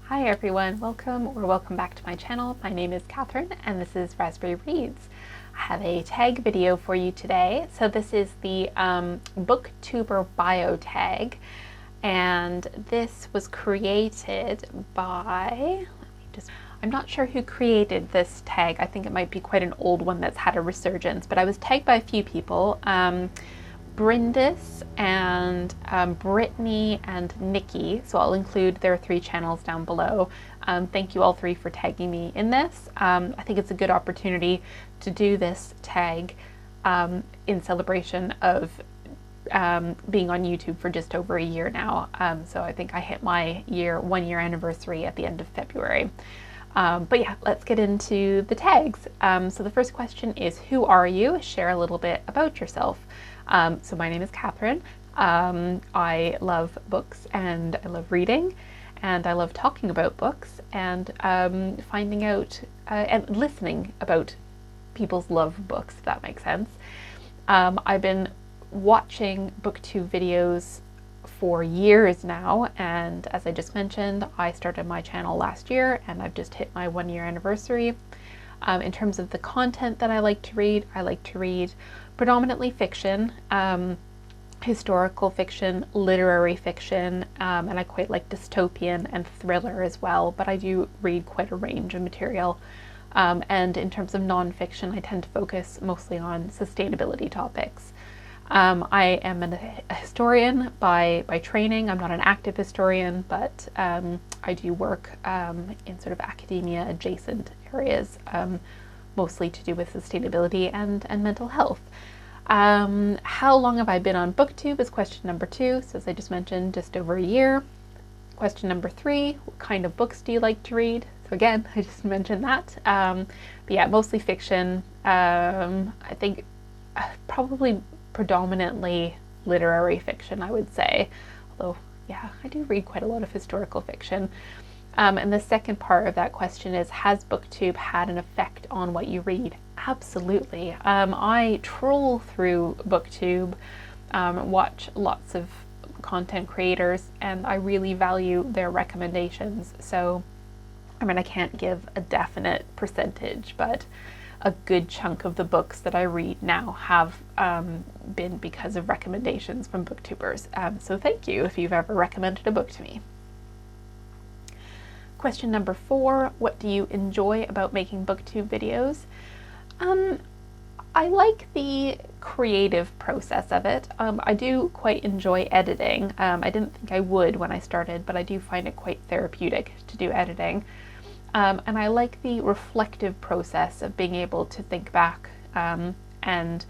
Hi everyone, welcome back to my channel. My name is Catherine and this is Raspberry Reads. I have a tag video for you today. So this is the Booktuber bio tag, and this was created by, I'm not sure who created this tag. I think it might be quite an old one that's had a resurgence, but I was tagged by a few people. Brindis and Brittany and Nikki, so I'll include their 3 channels down below. Thank you all 3 for tagging me in this. I think it's a good opportunity to do this tag in celebration of being on YouTube for just over a year now. So I think I hit my 1 year anniversary at the end of February. But yeah, let's get into the tags. So the first question is, who are you? Share a little bit about yourself. So my name is Catherine. I love books and I love reading, and I love talking about books and finding out and listening about people's love of books, if that makes sense. I've been watching Booktube videos for years now, and as I just mentioned, I started my channel last year and I've just hit my 1 year anniversary. In terms of the content that I like to read predominantly fiction, historical fiction, literary fiction, and I quite like dystopian and thriller as well, but I do read quite a range of material. And in terms of nonfiction, I tend to focus mostly on sustainability topics. I am a historian by training. I'm not an active historian, but I do work in sort of academia adjacent areas, mostly to do with sustainability and mental health. How long have I been on Booktube is question number 2. So as I just mentioned, just over a year. Question number 3, what kind of books do you like to read? So again, I just mentioned that. But yeah, mostly fiction. I think probably predominantly literary fiction, I would say. Although, yeah, I do read quite a lot of historical fiction. And the second part of that question is, has Booktube had an effect on what you read? Absolutely. I troll through Booktube, watch lots of content creators, and I really value their recommendations. So, I mean, I can't give a definite percentage, but a good chunk of the books that I read now have been because of recommendations from Booktubers. So thank you if you've ever recommended a book to me. Question number 4, what do you enjoy about making Booktube videos? I like the creative process of it. I do quite enjoy editing. I didn't think I would when I started, but I do find it quite therapeutic to do editing. And I like the reflective process of being able to think back and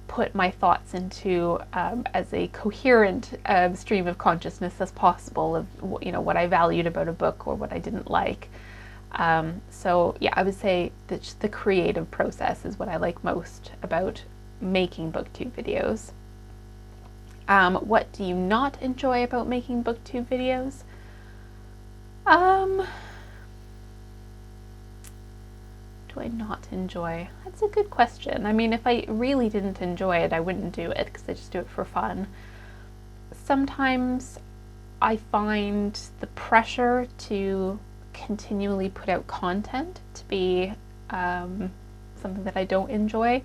put my thoughts into as a coherent stream of consciousness as possible of, you know, what I valued about a book or what I didn't like. So yeah, I would say that the creative process is what I like most about making Booktube videos. What do you not enjoy about making Booktube videos? Do I not enjoy? That's a good question. I mean, if I really didn't enjoy it, I wouldn't do it because I just do it for fun. Sometimes I find the pressure to continually put out content to be something that I don't enjoy.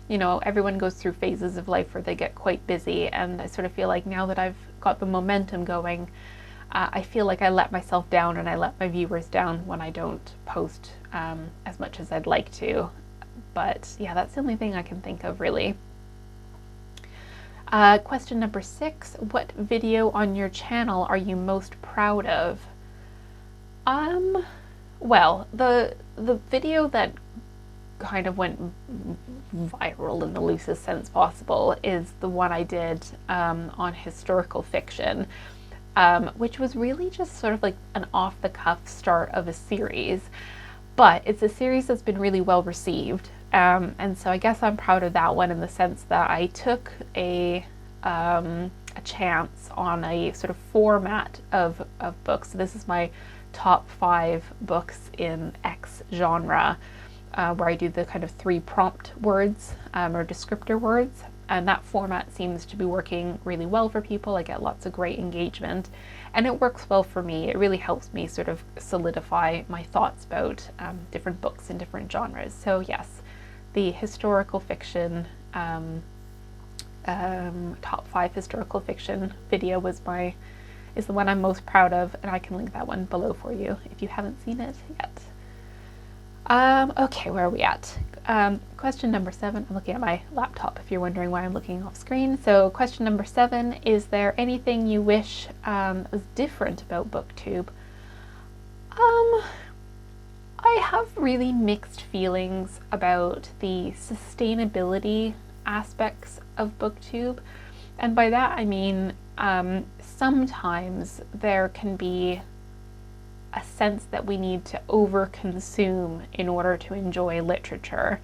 You know, everyone goes through phases of life where they get quite busy, and I sort of feel like now that I've got the momentum going, I feel like I let myself down and I let my viewers down when I don't post as much as I'd like to. But yeah, that's the only thing I can think of, really. Question number 6, what video on your channel are you most proud of? Well, the video that kind of went viral in the loosest sense possible is the one I did on historical fiction. Which was really just sort of like an off-the-cuff start of a series, but it's a series that's been really well received, and so I guess I'm proud of that one in the sense that I took a chance on a sort of format of books. So this is my top 5 books in X genre, where I do the kind of 3 prompt words or descriptor words. and that format seems to be working really well for people. I get lots of great engagement, and it works well for me. It really helps me sort of solidify my thoughts about different books in different genres. So yes, the historical fiction, top 5 historical fiction video is the one I'm most proud of, and I can link that one below for you if you haven't seen it yet. Okay, where are we at? Question number 7. I'm looking at my laptop if you're wondering why I'm looking off screen. So question number 7, is there anything you wish was different about Booktube? I have really mixed feelings about the sustainability aspects of Booktube, and by that I mean sometimes there can be a sense that we need to overconsume in order to enjoy literature.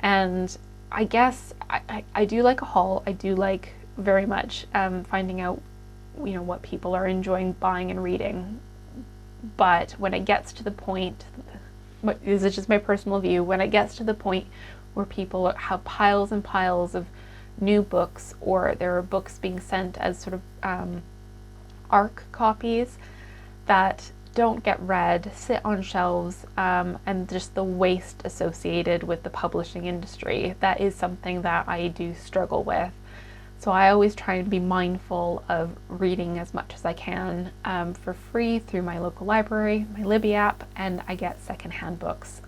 And I guess I do like a haul. I do like very much finding out, you know, what people are enjoying buying and reading. But when it gets to the point, this is just my personal view, when it gets to the point where people have piles and piles of new books, or there are books being sent as sort of ARC copies that don't get read, sit on shelves, and just the waste associated with the publishing industry, that is something that I do struggle with. So I always try and be mindful of reading as much as I can for free through my local library, my Libby app, and I get secondhand books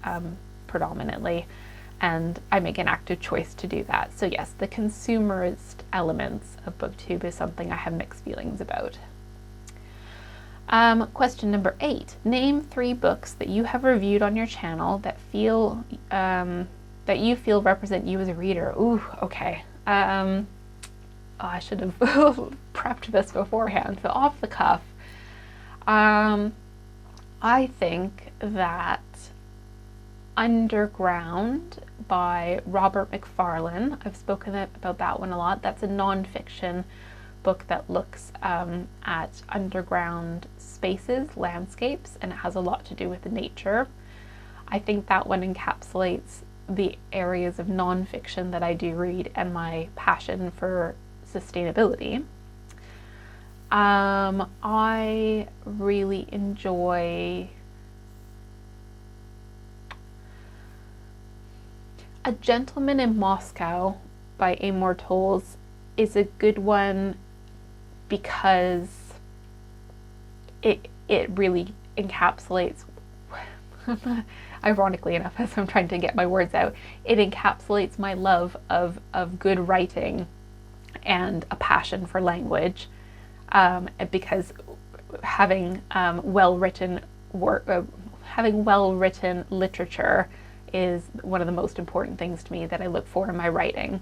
predominantly, and I make an active choice to do that. So yes, the consumerist elements of Booktube is something I have mixed feelings about. Question number 8. Name 3 books that you have reviewed on your channel that you feel represent you as a reader. Ooh, okay. I should have prepped this beforehand. So off the cuff, I think that Underground by Robert Macfarlane, I've spoken about that one a lot. That's a nonfiction book that looks at underground spaces, landscapes, and it has a lot to do with nature. I think that one encapsulates the areas of nonfiction that I do read and my passion for sustainability. I really enjoy A Gentleman in Moscow by Amor Towles is a good one because it really encapsulates, ironically enough, as I'm trying to get my words out, it encapsulates my love of good writing and a passion for language, because having well-written literature is one of the most important things to me that I look for in my writing.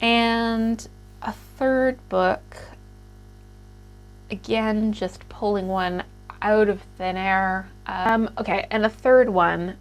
And a third book, again, just pulling one out of thin air. Okay, and a third one,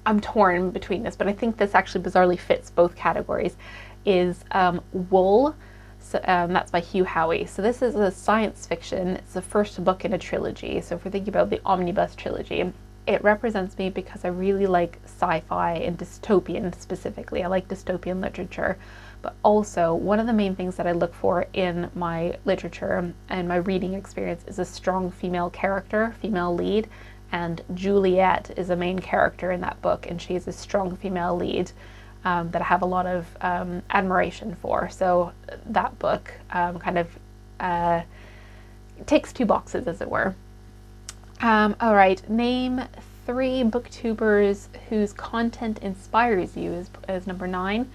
I'm torn between this, but I think this actually bizarrely fits both categories, is Wool. So, that's by Hugh Howey. So this is a science fiction. It's the first book in a trilogy. So if we're thinking about the Omnibus trilogy, it represents me because I really like sci-fi and dystopian specifically. I like dystopian literature, but also one of the main things that I look for in my literature and my reading experience is a strong female character, female lead, and Juliet is a main character in that book, and she's a strong female lead that I have a lot of admiration for. So that book kind of ticks 2 boxes, as it were. All right, name 3 booktubers whose content inspires you is number 9.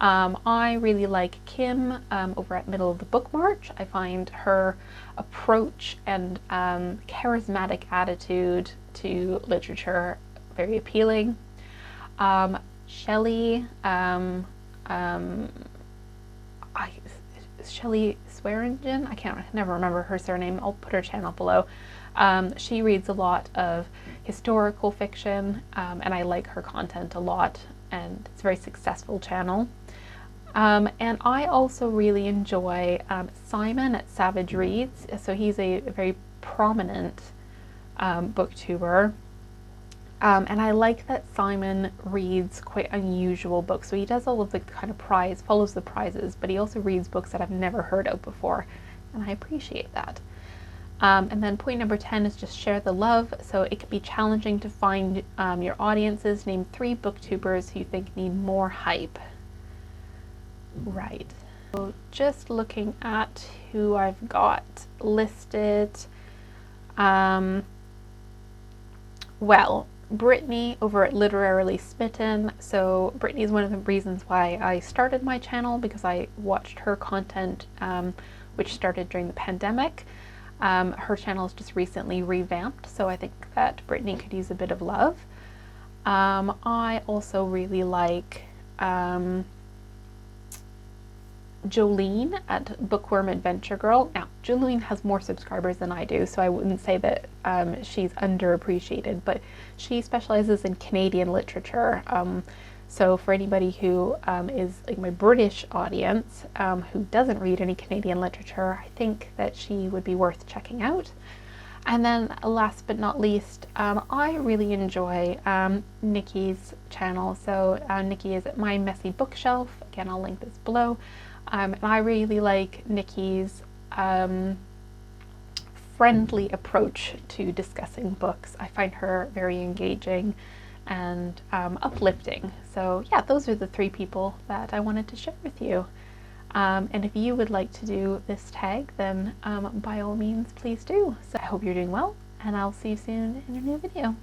I really like Kim over at Middle of the Book March. I find her approach and charismatic attitude to literature very appealing. Shelley, Shelley Swearingen, I never remember her surname. I'll put her channel below. She reads a lot of historical fiction, and I like her content a lot, and it's a very successful channel. And I also really enjoy Simon at Savage Reads. So he's a very prominent booktuber. And I like that Simon reads quite unusual books. So he does all of the kind of follows the prizes, but he also reads books that I've never heard of before, and I appreciate that. And then point number 10 is just share the love. So it can be challenging to find your audiences. Name 3 booktubers who you think need more hype. Right. So just looking at who I've got listed. Well, Brittany over at Literarily Smitten. So Brittany is one of the reasons why I started my channel, because I watched her content, which started during the pandemic. Her channel is just recently revamped, so I think that Brittany could use a bit of love. I also really like Jolene at Bookworm Adventure Girl. Now, Jolene has more subscribers than I do, so I wouldn't say that she's underappreciated, but she specializes in Canadian literature. So for anybody who is like my British audience, who doesn't read any Canadian literature, I think that she would be worth checking out. And then last but not least, I really enjoy Nikki's channel. So Nikki is at My Messy Bookshelf. Again, I'll link this below. And I really like Nikki's friendly approach to discussing books. I find her very engaging and uplifting. So yeah, those are the 3 people that I wanted to share with you. And if you would like to do this tag, then by all means, please do. So I hope you're doing well, and I'll see you soon in a new video.